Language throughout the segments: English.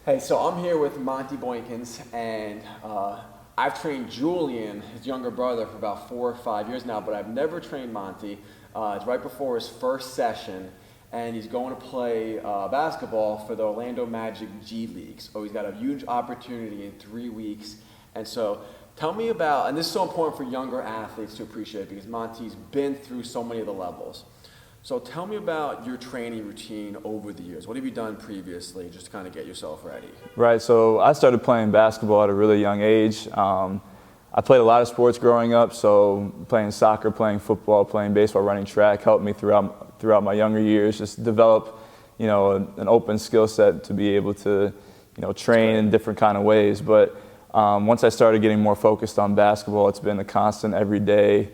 Hey, so I'm here with Monty Boykins, and I've trained Julian, his younger brother, for about 4 or 5 years now, but I've never trained Monty. It's right before his first session, and he's going to play basketball for the Orlando Magic G League. So he's got a huge opportunity in 3 weeks. And so tell me about, and this is so important for younger athletes to appreciate because Monty's been through so many of the levels. So tell me about your training routine over the years. What have you done previously just to kind of get yourself ready? Right, so I started playing basketball at a really young age. I played a lot of sports growing up, so playing soccer, playing football, playing baseball, running track helped me throughout my younger years, just develop, an open skill set to be able to, train in different kind of ways. But once I started getting more focused on basketball, it's been a constant everyday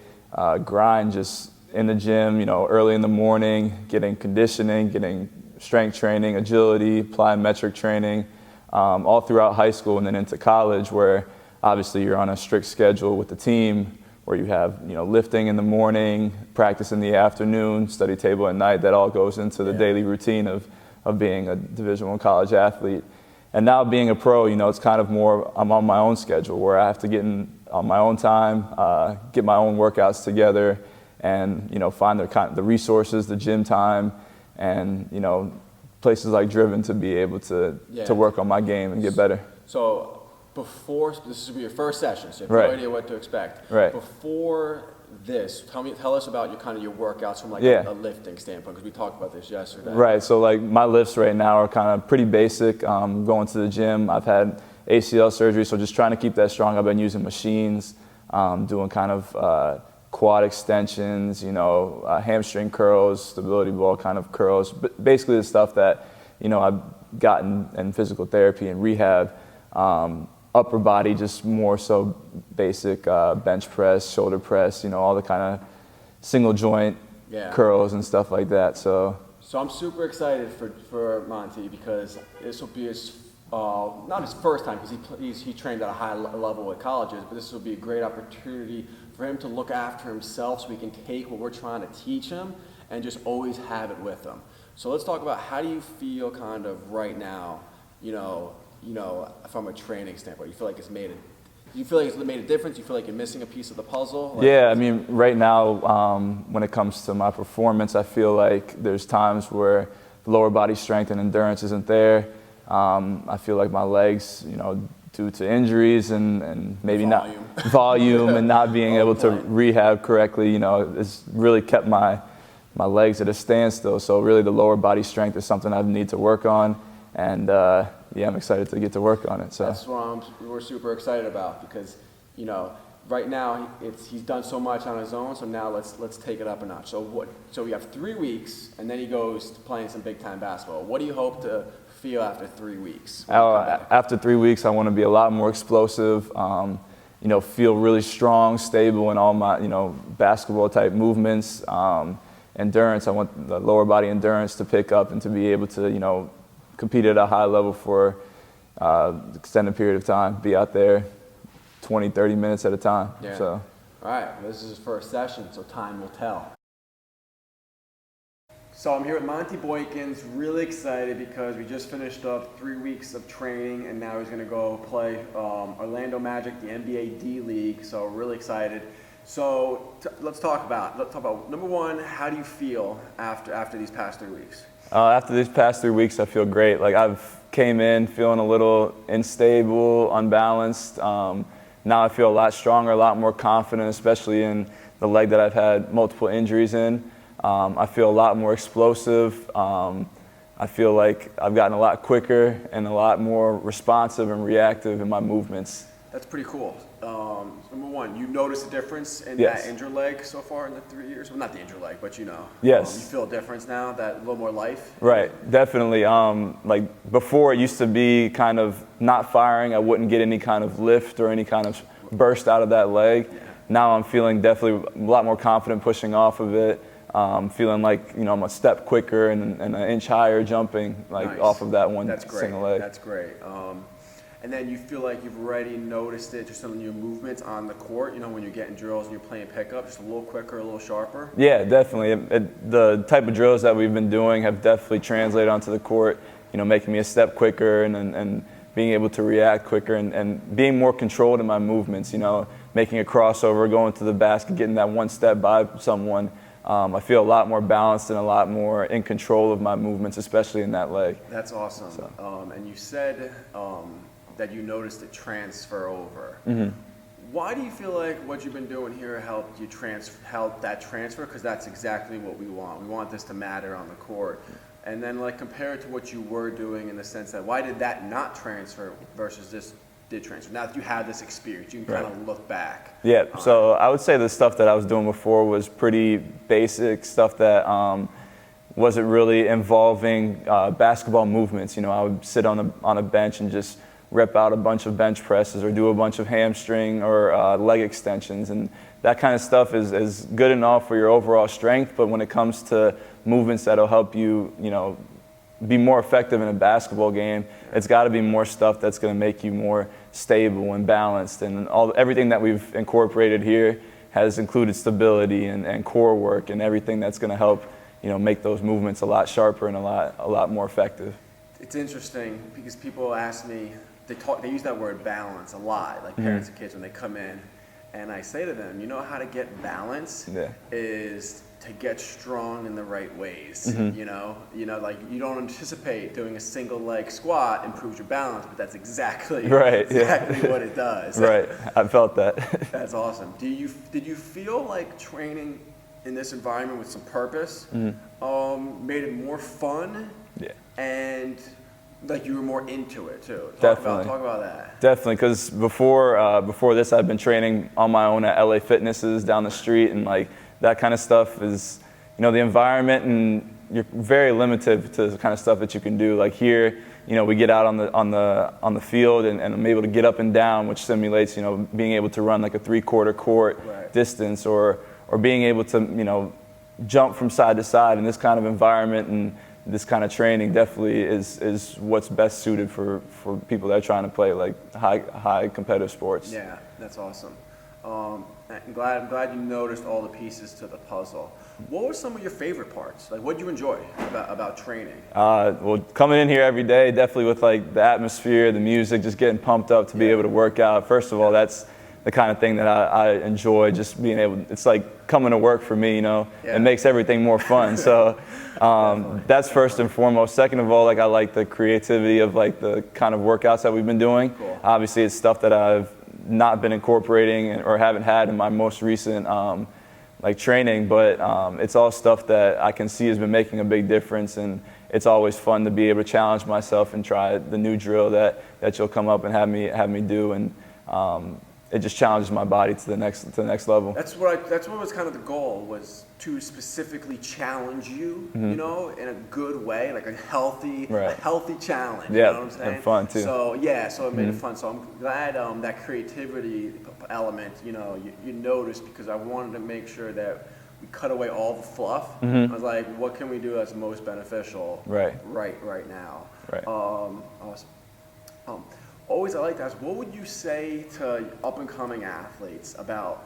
grind, just in the gym, early in the morning, getting conditioning, getting strength training, agility, plyometric training, all throughout high school and then into college where obviously you're on a strict schedule with the team where you have, lifting in the morning, practice in the afternoon, study table at night. That all goes into the daily routine of being a Division I college athlete. And now being a pro, it's kind of more, I'm on my own schedule where I have to get in on my own time, get my own workouts together, and find the resources, the gym time, and places like Driven to be able to work on my game and get better. So before this will be your first session, so you have no idea what to expect. Right. Before this, tell us about your workouts from a lifting standpoint because we talked about this yesterday. Right. So my lifts right now are kind of pretty basic. Going to the gym. I've had ACL surgery, so just trying to keep that strong. I've been using machines, doing kind of quad extensions, hamstring curls, stability ball kind of curls, but basically the stuff that, I've gotten in physical therapy and rehab. Upper body, just more so basic bench press, shoulder press, all the kind of single joint curls and stuff like that. So I'm super excited for Monty because this will be his not his first time because he trained at a high level at colleges, but this will be a great opportunity for him to look after himself so he can take what we're trying to teach him and just always have it with him. So let's talk about how do you feel kind of right now, from a training standpoint. You feel like it's made a difference? You feel like you're missing a piece of the puzzle? Yeah, I mean, right now, when it comes to my performance, I feel like there's times where the lower body strength and endurance isn't there. I feel like my legs, due to injuries and maybe volume and not being able to rehab correctly, it's really kept my legs at a standstill. So really the lower body strength is something I need to work on. And I'm excited to get to work on it. So that's what we're super excited about because, right now he's done so much on his own. So now let's take it up a notch. So we have 3 weeks, and then he goes to playing some big time basketball. What do you hope to feel after 3 weeks? After 3 weeks, I want to be a lot more explosive. Feel really strong, stable in all my basketball type movements. Endurance. I want the lower body endurance to pick up and to be able to compete at a high level for extended period of time, be out there 20, 30 minutes at a time. Yeah. So. All right, this is his first session, so time will tell. So I'm here with Monty Boykins, really excited because we just finished up 3 weeks of training and now he's going to go play Orlando Magic, the NBA D League, so really excited. So let's talk about number one, how do you feel after these past 3 weeks? After these past 3 weeks, I feel great. I've came in feeling a little unstable, unbalanced. Now I feel a lot stronger, a lot more confident, especially in the leg that I've had multiple injuries in. I feel a lot more explosive. I feel like I've gotten a lot quicker and a lot more responsive and reactive in my movements. That's pretty cool. Number one, you notice a difference in Yes. that injured leg so far in the 3 years? Well, not the injured leg, but Yes. You feel a difference now, that a little more life? Right, definitely. Before it used to be kind of not firing. I wouldn't get any kind of lift or any kind of burst out of that leg. Yeah. Now I'm feeling definitely a lot more confident pushing off of it. Feeling like I'm a step quicker and an inch higher jumping Nice. off of that one That's great. single leg. That's great. And then you feel like you've already noticed it just in your movements on the court, when you're getting drills and you're playing pickup, just a little quicker, a little sharper? Yeah, definitely. The type of drills that we've been doing have definitely translated onto the court. making me a step quicker and being able to react quicker and being more controlled in my movements, making a crossover, going to the basket, getting that one step by someone. I feel a lot more balanced and a lot more in control of my movements, especially in that leg. That's awesome. So. And you said that you noticed it transfer over. Mm-hmm. Why do you feel like what you've been doing here helped you help that transfer? Because that's exactly what we want. We want this to matter on the court. And then compare it to what you were doing in the sense that why did that not transfer versus this did transfer? Now that you have this experience, you can kind of look back. Yeah, so I would say the stuff that I was doing before was pretty basic stuff that wasn't really involving basketball movements. I would sit on a bench and just rep out a bunch of bench presses or do a bunch of hamstring or leg extensions. And that kind of stuff is good enough for your overall strength, but when it comes to movements that'll help you, be more effective in a basketball game, it's got to be more stuff that's going to make you more stable and balanced. And everything that we've incorporated here has included stability and core work and everything that's going to help, make those movements a lot sharper and a lot more effective. It's interesting because people ask me, they use that word balance a lot, like parents and kids when they come in, and I say to them, how to get balance is to get strong in the right ways. You don't anticipate doing a single leg squat improves your balance, but that's exactly what it does. Right, I felt that. That's awesome. Did you feel like training in this environment with some purpose made it more fun? Yeah. And you were more into it too. Talk about that. Definitely, because before this, I've been training on my own at LA Fitnesses down the street, and that kind of stuff is, the environment, and you're very limited to the kind of stuff that you can do. Like here, we get out on the field, and I'm able to get up and down, which simulates, being able to run like a 3/4 court distance, or being able to, jump from side to side in this kind of environment. And this kind of training definitely is what's best suited for people that are trying to play high competitive sports. Yeah, that's awesome. I'm glad you noticed all the pieces to the puzzle. What were some of your favorite parts? What did you enjoy about training? Well, coming in here every day, definitely with the atmosphere, the music, just getting pumped up to be able to work out. First of all, that's the kind of thing that I enjoy, just being able, it's like coming to work for me, It makes everything more fun. So that's first and foremost. Second of all, I like the creativity of the kind of workouts that we've been doing. Cool. Obviously, it's stuff that I've not been incorporating or haven't had in my most recent training, but it's all stuff that I can see has been making a big difference, and it's always fun to be able to challenge myself and try the new drill that you'll come up and have me do, and it just challenges my body to the next level. That's what was kind of the goal, was to specifically challenge you, in a good way, a healthy challenge. Yeah, you know what I'm saying? And fun too. So it made it fun. So I'm glad that creativity element, you noticed, because I wanted to make sure that we cut away all the fluff. I was like, what can we do that's most beneficial right now? Right. Awesome. Always I like to ask, what would you say to up-and-coming athletes about,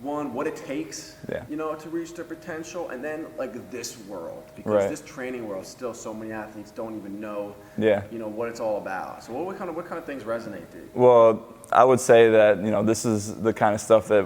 one, what it takes, to reach their potential, and then this world, because this training world, still so many athletes don't even know, what it's all about. So what kind of things resonate to you? Well, I would say that, this is the kind of stuff that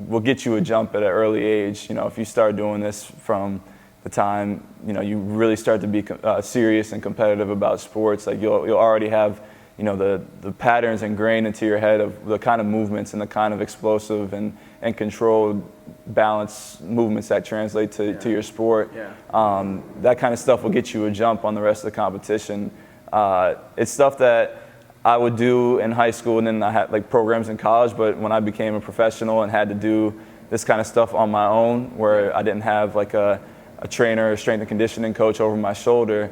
will get you a jump at an early age. If you start doing this from the time, you really start to be serious and competitive about sports, you'll already have the patterns ingrained into your head of the kind of movements and the kind of explosive and controlled balance movements that translate to your sport. That kind of stuff will get you a jump on the rest of the competition. It's stuff that I would do in high school, and then I had programs in college, but when I became a professional and had to do this kind of stuff on my own, where I didn't have a trainer or strength and conditioning coach over my shoulder,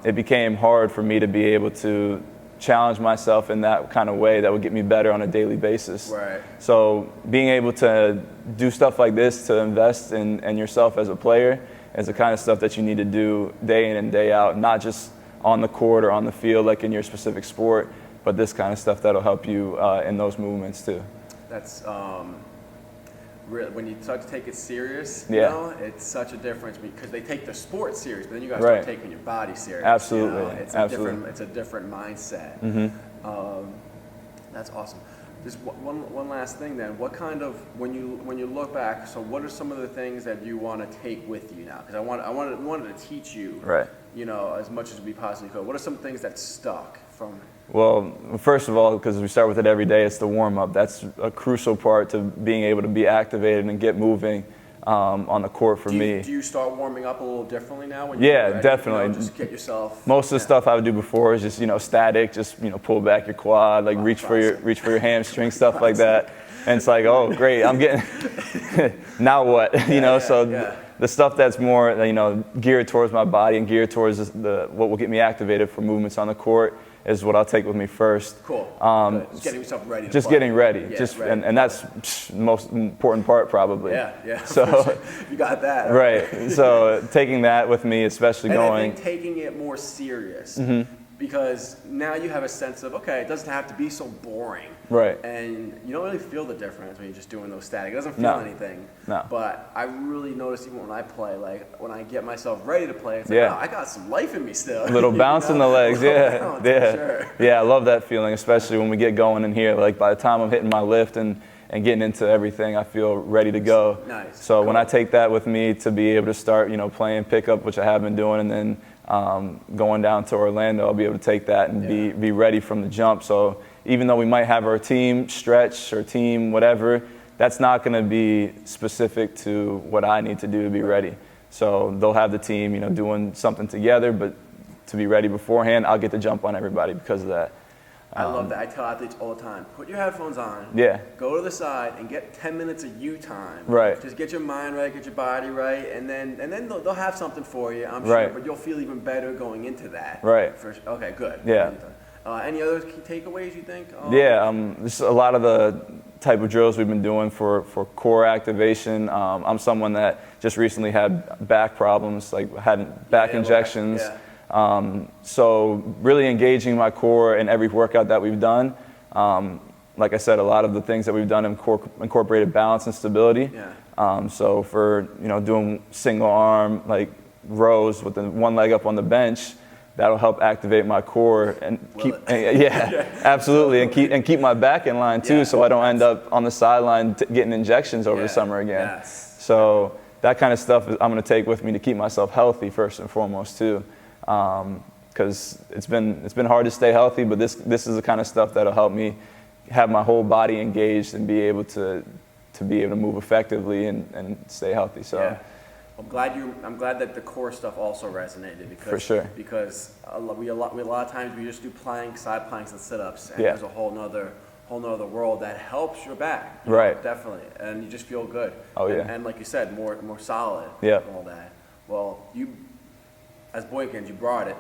it became hard for me to be able to challenge myself in that kind of way that would get me better on a daily basis. Right. So being able to do stuff like this, to invest in yourself as a player, is the kind of stuff that you need to do day in and day out, not just on the court or on the field in your specific sport, but this kind of stuff that'll help you in those movements too. That's when you start to take it serious, Yeah. it's such a difference because they take the sport serious, but then you guys Right. start taking your body serious. Absolutely. It's Absolutely. it's a different mindset. That's awesome. Just one last thing then. What kind of when you look back? So what are some of the things that you want to take with you now? Because we wanted to teach you, Right. As much as we possibly could. What are some things that stuck from? Well, first of all, because we start with it every day, it's the warm-up. That's a crucial part to being able to be activated and get moving on the court for me. Do you start warming up a little differently now? When Yeah, you're ready? definitely. Just get yourself. Most of the stuff I would do before is just static, just pull back your quad, like reach for your hamstring, stuff like that. And it's like, oh great, I'm getting now what? The stuff that's more geared towards my body and geared towards what will get me activated for movements on the court is what I'll take with me first. Cool. Just getting yourself ready. Just getting ready. Yeah, ready. And that's the most important part probably. Yeah. So sure. You got that. Right. So taking that with me, especially and going. I think taking it more serious. Because now you have a sense of, okay, it doesn't have to be so boring. Right. And you don't really feel the difference when you're just doing those static. It doesn't feel anything. No. But I really notice even when I play, like when I get myself ready to play, it's like, Yeah. oh, I got some life in me still. A little bounce in the legs, yeah. Bounce, Yeah. for sure. Yeah, I love that feeling, especially when we get going in here. Like by the time I'm hitting my lift and getting into everything, I feel ready to go. Nice. So Cool. when I take that with me to be able to start, playing pickup, which I have been doing, and then going down to Orlando, I'll be able to take that and be ready from the jump. So even though we might have our team stretch or team whatever, that's not going to be specific to what I need to do to be ready. So they'll have the team, doing something together, but to be ready beforehand, I'll get to jump on everybody because of that. I love that. I tell athletes all the time, put your headphones on, Yeah. go to the side, and get 10 minutes of you time. Right. Just get your mind right, get your body right, and then they'll have something for you, I'm Right. sure, but you'll feel even better going into that. Right. Okay, good. Yeah. Any other key takeaways you think? Just a lot of the type of drills we've been doing for core activation. I'm someone that just recently had back problems, like had back injections. So really engaging my core in every workout that we've done. Like I said, a lot of the things that we've done incorporated balance and stability. So for doing single arm like rows with the one leg up on the bench, that'll help activate my core and absolutely, and keep my back in line too, so I don't end up on the sideline getting injections over the summer again. Yes. So that kind of stuff I'm going to take with me to keep myself healthy first and foremost too, because it's been hard to stay healthy, but this is the kind of stuff that'll help me have my whole body engaged and be able to move effectively and stay healthy. So. Yeah. I'm glad that the core stuff also resonated because For sure. Because a lot of times we just do planks, side planks, and sit-ups, and Yeah. there's a whole nother world that helps your back. Right. Definitely, and you just feel good. Oh, yeah. And like you said, more solid. Yeah. And all that. Well, you, as Boykins, you brought it.